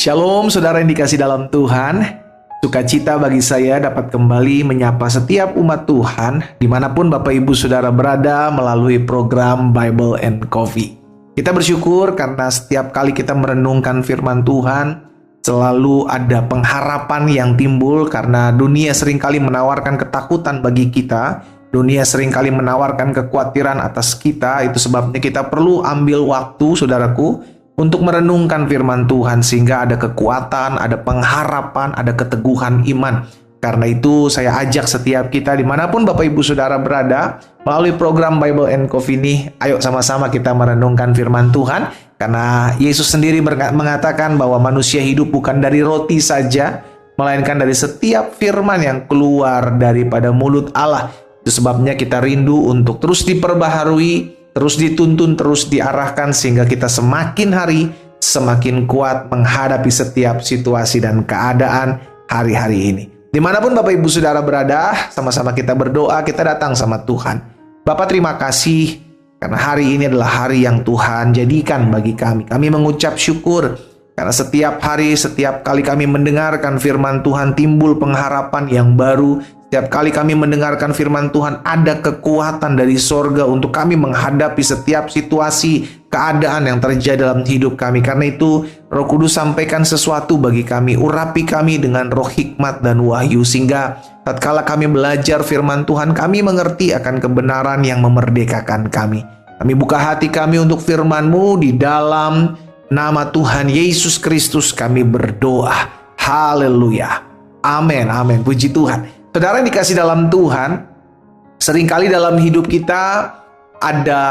Shalom saudara yang dikasih dalam Tuhan. Sukacita bagi saya dapat kembali menyapa setiap umat Tuhan dimanapun Bapak Ibu Saudara berada melalui program Bible and Coffee. Kita bersyukur karena setiap kali kita merenungkan firman Tuhan selalu ada pengharapan yang timbul karena dunia seringkali menawarkan ketakutan bagi kita. Dunia seringkali menawarkan kekhawatiran atas kita. Itu sebabnya kita perlu ambil waktu saudaraku untuk merenungkan firman Tuhan sehingga ada kekuatan, ada pengharapan, ada keteguhan iman. Karena itu saya ajak setiap kita dimanapun Bapak Ibu Saudara berada melalui program Bible and Coffee ini, ayo sama-sama kita merenungkan firman Tuhan. Karena Yesus sendiri mengatakan bahwa manusia hidup bukan dari roti saja, melainkan dari setiap firman yang keluar daripada mulut Allah. Itu sebabnya kita rindu untuk terus diperbaharui, terus dituntun, terus diarahkan sehingga kita semakin hari semakin kuat menghadapi setiap situasi dan keadaan hari-hari ini. Dimanapun Bapak Ibu Saudara berada, sama-sama kita berdoa, kita datang sama Tuhan. Bapak terima kasih karena hari ini adalah hari yang Tuhan jadikan bagi kami. Kami mengucap syukur karena setiap hari, setiap kali kami mendengarkan firman Tuhan timbul pengharapan yang baru. Setiap kali kami mendengarkan firman Tuhan, ada kekuatan dari sorga untuk kami menghadapi setiap situasi, keadaan yang terjadi dalam hidup kami. Karena itu, Roh Kudus sampaikan sesuatu bagi kami, urapi kami dengan roh hikmat dan wahyu. Sehingga tatkala kami belajar firman Tuhan, kami mengerti akan kebenaran yang memerdekakan kami. Kami buka hati kami untuk firman-Mu di dalam nama Tuhan Yesus Kristus kami berdoa. Haleluya. Amin, amin. Puji Tuhan. Saudara yang dikasih dalam Tuhan, seringkali dalam hidup kita ada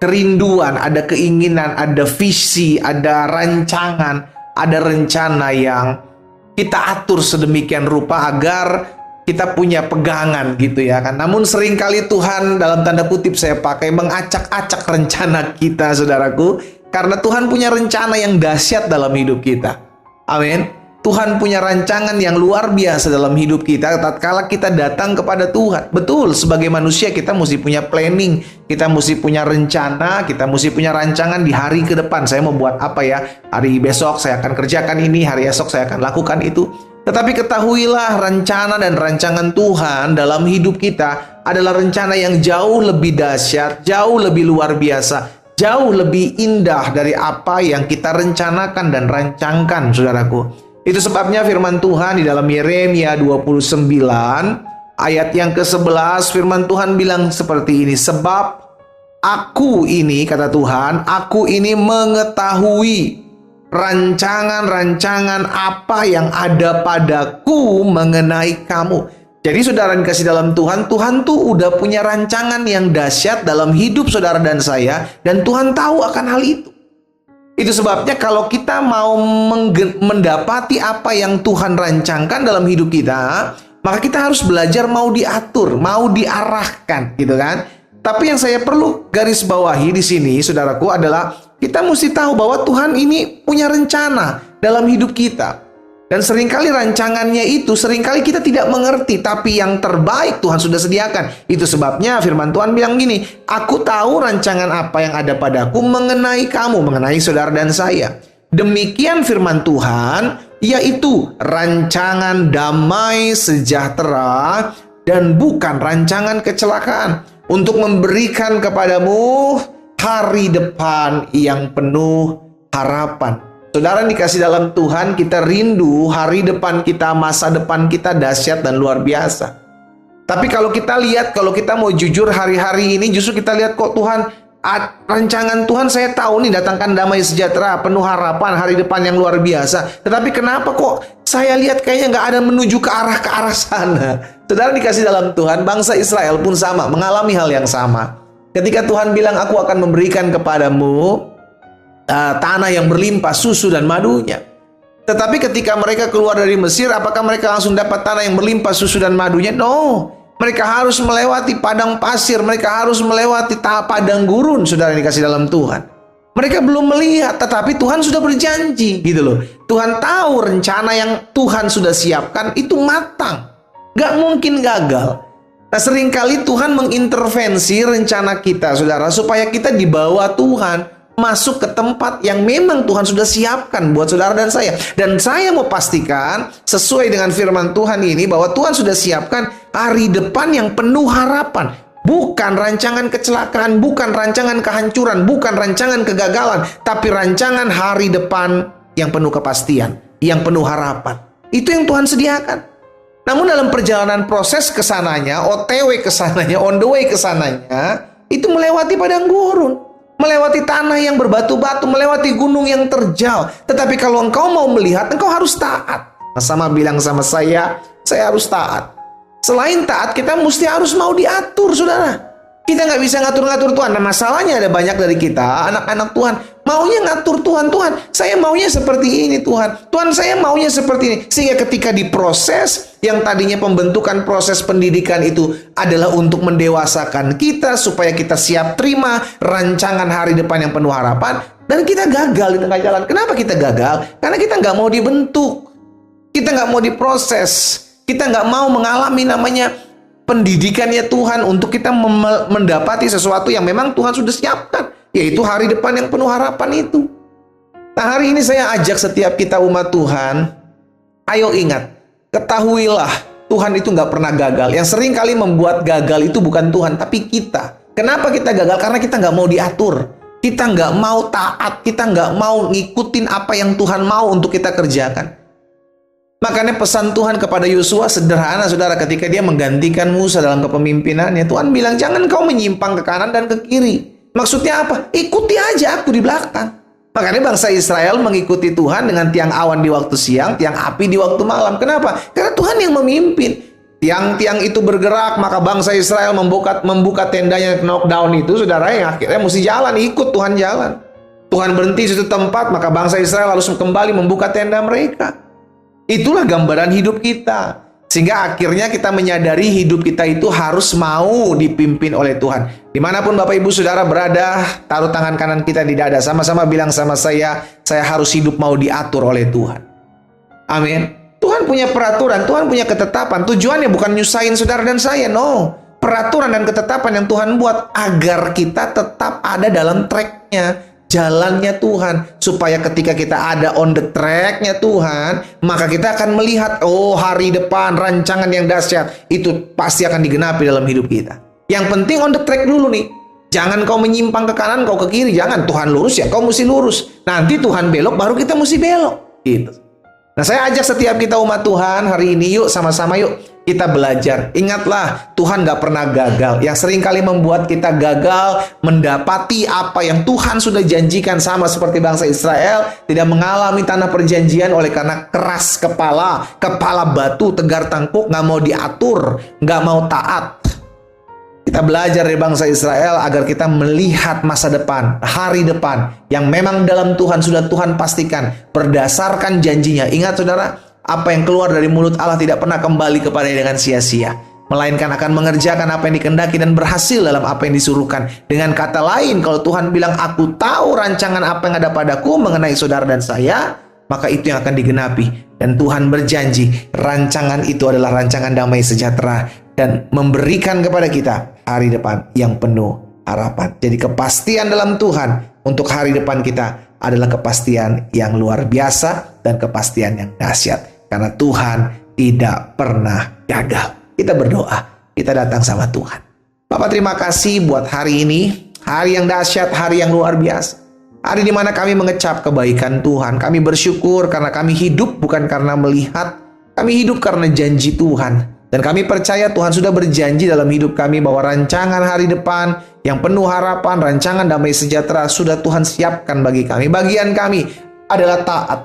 kerinduan, ada keinginan, ada visi, ada rancangan, ada rencana yang kita atur sedemikian rupa agar kita punya pegangan gitu ya kan. Namun seringkali Tuhan dalam tanda kutip saya pakai mengacak-acak rencana kita saudaraku. Karena Tuhan punya rencana yang dahsyat dalam hidup kita. Amin. Tuhan punya rancangan yang luar biasa dalam hidup kita tatkala kita datang kepada Tuhan. Betul, sebagai manusia kita mesti punya planning, kita mesti punya rencana, kita mesti punya rancangan di hari ke depan. Saya mau buat apa ya? Hari besok saya akan kerjakan ini, hari esok saya akan lakukan itu. Tetapi ketahuilah rencana dan rancangan Tuhan dalam hidup kita adalah rencana yang jauh lebih dahsyat, jauh lebih luar biasa, jauh lebih indah dari apa yang kita rencanakan dan rancangkan, saudaraku. Itu sebabnya firman Tuhan di dalam Yeremia 29 ayat yang ke-11 firman Tuhan bilang seperti ini. Sebab aku ini, kata Tuhan, aku ini mengetahui rancangan-rancangan apa yang ada padaku mengenai kamu. Jadi saudara yang dikasih dalam Tuhan, Tuhan tuh udah punya rancangan yang dahsyat dalam hidup saudara dan saya. Dan Tuhan tahu akan hal itu. Itu sebabnya kalau kita mau mendapati apa yang Tuhan rancangkan dalam hidup kita, maka kita harus belajar mau diatur, mau diarahkan, gitu kan? Tapi yang saya perlu garis bawahi di sini, saudaraku, adalah kita mesti tahu bahwa Tuhan ini punya rencana dalam hidup kita. Dan seringkali rancangannya itu, seringkali kita tidak mengerti. Tapi yang terbaik Tuhan sudah sediakan. Itu sebabnya firman Tuhan bilang gini, aku tahu rancangan apa yang ada padaku mengenai kamu, mengenai saudara dan saya. Demikian firman Tuhan, yaitu rancangan damai sejahtera dan bukan rancangan kecelakaan. Untuk memberikan kepadamu hari depan yang penuh harapan. Saudara yang dikasih dalam Tuhan, kita rindu hari depan kita, masa depan kita dahsyat dan luar biasa. Tapi kalau kita lihat, kalau kita mau jujur hari-hari ini, justru kita lihat kok Tuhan, rancangan Tuhan saya tahu nih datangkan damai sejahtera, penuh harapan, hari depan yang luar biasa. Tetapi kenapa kok saya lihat kayaknya nggak ada menuju ke arah sana. Saudara dikasih dalam Tuhan, bangsa Israel pun sama, mengalami hal yang sama. Ketika Tuhan bilang, aku akan memberikan kepadamu tanah yang berlimpah susu dan madunya. Tetapi ketika mereka keluar dari Mesir, apakah mereka langsung dapat tanah yang berlimpah susu dan madunya? No. Mereka harus melewati padang pasir, mereka harus melewati padang gurun, saudara yang dikasih dalam Tuhan. Mereka belum melihat, tetapi Tuhan sudah berjanji, gitu loh. Tuhan tahu rencana yang Tuhan sudah siapkan itu matang, gak mungkin gagal. Nah, seringkali Tuhan mengintervensi rencana kita, saudara, supaya kita dibawa Tuhan masuk ke tempat yang memang Tuhan sudah siapkan buat saudara dan saya. Dan saya mau pastikan sesuai dengan firman Tuhan ini bahwa Tuhan sudah siapkan hari depan yang penuh harapan. Bukan rancangan kecelakaan, bukan rancangan kehancuran, bukan rancangan kegagalan, tapi rancangan hari depan yang penuh kepastian, yang penuh harapan. Itu yang Tuhan sediakan. Namun dalam perjalanan proses kesananya, OTW kesananya, on the way kesananya, itu melewati padang gurun. Melewati tanah yang berbatu-batu, melewati gunung yang terjal. Tetapi kalau engkau mau melihat, engkau harus taat. Sama bilang sama saya harus taat. Selain taat, kita mesti harus mau diatur, saudara. Kita nggak bisa ngatur-ngatur Tuhan. Nah, masalahnya ada banyak dari kita, anak-anak Tuhan, maunya ngatur Tuhan. Tuhan, saya maunya seperti ini Tuhan. Tuhan, saya maunya seperti ini. Sehingga ketika diproses, yang tadinya pembentukan proses pendidikan itu adalah untuk mendewasakan kita, supaya kita siap terima rancangan hari depan yang penuh harapan. Dan kita gagal di tengah jalan. Kenapa kita gagal? Karena kita nggak mau dibentuk. Kita nggak mau diproses. Kita nggak mau mengalami namanya pendidikannya Tuhan untuk kita mendapati sesuatu yang memang Tuhan sudah siapkan, yaitu hari depan yang penuh harapan itu. Nah, hari ini saya ajak setiap kita umat Tuhan, ayo ingat, ketahuilah Tuhan itu nggak pernah gagal. Yang sering kali membuat gagal itu bukan Tuhan, tapi kita. Kenapa kita gagal? Karena kita nggak mau diatur. Kita nggak mau taat, kita nggak mau ngikutin apa yang Tuhan mau untuk kita kerjakan. Makanya pesan Tuhan kepada Yosua sederhana, saudara, ketika dia menggantikan Musa dalam kepemimpinannya. Tuhan bilang, jangan kau menyimpang ke kanan dan ke kiri. Maksudnya apa? Ikuti aja aku di belakang. Makanya bangsa Israel mengikuti Tuhan dengan tiang awan di waktu siang, tiang api di waktu malam. Kenapa? Karena Tuhan yang memimpin. Tiang-tiang itu bergerak, maka bangsa Israel membuka tendanya knockdown itu, saudara, yang akhirnya mesti jalan, ikut Tuhan jalan. Tuhan berhenti di suatu tempat, maka bangsa Israel harus kembali membuka tenda mereka. Itulah gambaran hidup kita. Sehingga akhirnya kita menyadari hidup kita itu harus mau dipimpin oleh Tuhan. Dimanapun Bapak Ibu Saudara berada, taruh tangan kanan kita di dada. Sama-sama bilang sama saya harus hidup mau diatur oleh Tuhan. Amin. Tuhan punya peraturan, Tuhan punya ketetapan. Tujuannya bukan nyusahin saudara dan saya, no. Peraturan dan ketetapan yang Tuhan buat agar kita tetap ada dalam tracknya, jalannya Tuhan, supaya ketika kita ada on the tracknya Tuhan, maka kita akan melihat, oh, hari depan rancangan yang dahsyat itu pasti akan digenapi dalam hidup kita. Yang penting on the track dulu nih. Jangan kau menyimpang ke kanan, kau ke kiri. Jangan, Tuhan lurus ya kau mesti lurus. Nanti Tuhan belok, baru kita mesti belok. Gitu. Nah, saya ajak setiap kita umat Tuhan hari ini, yuk sama-sama yuk kita belajar. Ingatlah, Tuhan gak pernah gagal. Yang sering kali membuat kita gagal mendapati apa yang Tuhan sudah janjikan, sama seperti bangsa Israel tidak mengalami tanah perjanjian oleh karena keras kepala batu, tegar tangkuk, gak mau diatur, gak mau taat. Kita belajar dari bangsa Israel agar kita melihat masa depan, hari depan yang memang dalam Tuhan sudah Tuhan pastikan berdasarkan janjinya. Ingat saudara, apa yang keluar dari mulut Allah tidak pernah kembali kepada dengan sia-sia, melainkan akan mengerjakan apa yang dikehendaki dan berhasil dalam apa yang disuruhkan. Dengan kata lain, kalau Tuhan bilang, aku tahu rancangan apa yang ada padaku mengenai saudara dan saya, maka itu yang akan digenapi. Dan Tuhan berjanji, rancangan itu adalah rancangan damai sejahtera dan memberikan kepada kita hari depan yang penuh harapan. Jadi kepastian dalam Tuhan untuk hari depan kita adalah kepastian yang luar biasa dan kepastian yang dahsyat. Karena Tuhan tidak pernah gagal. Kita berdoa, kita datang sama Tuhan. Bapak, terima kasih buat hari ini, hari yang dahsyat, hari yang luar biasa. Hari di mana kami mengecap kebaikan Tuhan. Kami bersyukur karena kami hidup bukan karena melihat, kami hidup karena janji Tuhan. Dan kami percaya Tuhan sudah berjanji dalam hidup kami bahwa rancangan hari depan yang penuh harapan, rancangan damai sejahtera sudah Tuhan siapkan bagi kami. Bagian kami adalah taat.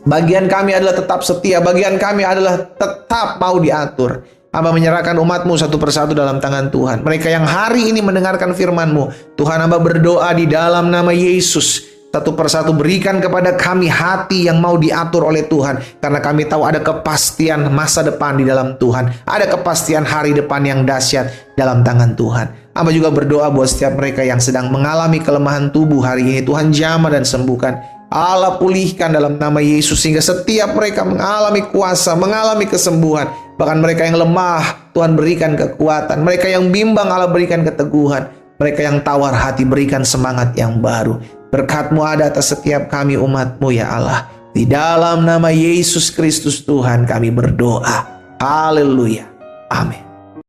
Bagian kami adalah tetap setia. Bagian kami adalah tetap mau diatur. Hamba menyerahkan umat-Mu satu persatu dalam tangan Tuhan. Mereka yang hari ini mendengarkan firman-Mu, Tuhan, hamba berdoa di dalam nama Yesus, satu persatu berikan kepada kami hati yang mau diatur oleh Tuhan. Karena kami tahu ada kepastian masa depan di dalam Tuhan. Ada kepastian hari depan yang dahsyat dalam tangan Tuhan. Hamba juga berdoa buat setiap mereka yang sedang mengalami kelemahan tubuh hari ini. Tuhan jamah dan sembuhkan. Allah pulihkan dalam nama Yesus, sehingga setiap mereka mengalami kuasa, mengalami kesembuhan. Bahkan mereka yang lemah, Tuhan berikan kekuatan. Mereka yang bimbang, Allah berikan keteguhan. Mereka yang tawar hati, berikan semangat yang baru. Berkat-Mu ada atas setiap kami umat-Mu ya Allah. Di dalam nama Yesus Kristus Tuhan kami berdoa. Haleluya. Amin.